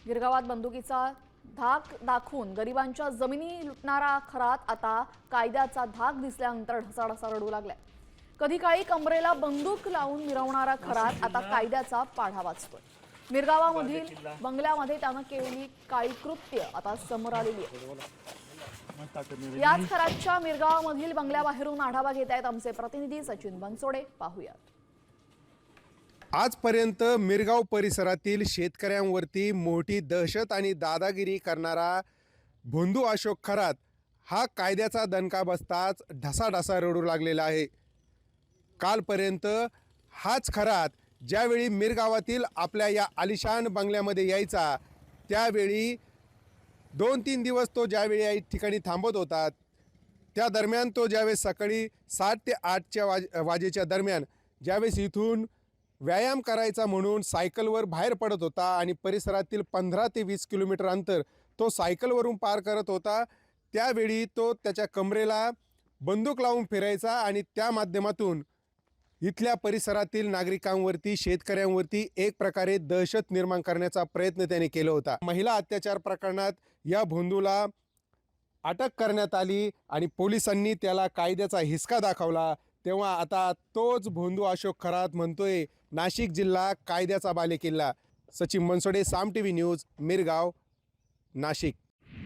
गिरगावात बंदुकीचा धाक दाखवून गरिबांच्या जमिनी लुटणारा खरात आता कायद्याचा धाक दिसल्यानंतर ढसाढसा रडू लागलाय। कधी काळी कमरेला बंदूक लावून मिरवणारा खरात आता कायद्याचा पाढा वाचतोय। मिरगावामधील बंगल्यामध्ये त्यानं केलेली काळी कृत्य आता समोर आलेली आहे। याच खरातच्या मिरगावामधील बंगल्याबाहेरून आढावा घेत आहेत आमचे प्रतिनिधी सचिन बनसोडे। पाहूयात। आजपर्यंत मिरगाव परिसरातील शेतकऱ्यांवरती मोठी दहशत आणि दादागिरी करणारा भोंदू अशोक खरात हा कायद्याचा दणका बसताच ढसाढसा रडू लागलेला आहे। कालपर्यंत हाच खरात ज्यावेळी मिरगावातील आपल्या या आलिशान बंगल्यामध्ये यायचा त्यावेळी 2-3 दिवस तो ज्यावेळी या ठिकाणी थांबत होता त्या दरम्यान तो ज्यावेळेस सकाळी 7 ते 8 वाजेच्या दरम्यान ज्यावेळेस इथून व्यायाम करायचा म्हणून सायकलवर बाहेर पडत होता आणि परिसरातील 15 ते 20 किलोमीटर अंतर तो सायकलवरून पार करत होता, त्यावेळी तो त्याच्या कमरेला बंदूक लावून फिरायचा आणि त्या माध्यमातून इथल्या परिसरातील नागरिकांवरती शेतकऱ्यांवरती एक प्रकारे दहशत निर्माण करण्याचा प्रयत्न त्याने केला होता। महिला अत्याचार प्रकरणात या भोंदूला अटक करण्यात आली आणि पोलिसांनी त्याला कायद्याचा हिसका दाखवला। तेव्हा आता तोच भोंदू अशोक खरात म्हणतोय नाशिक जिल्हा कायद्याचा बालेकिल्ला। सचिन बनसोडे, साम टीव्ही न्यूज, मिरगाव, नाशिक।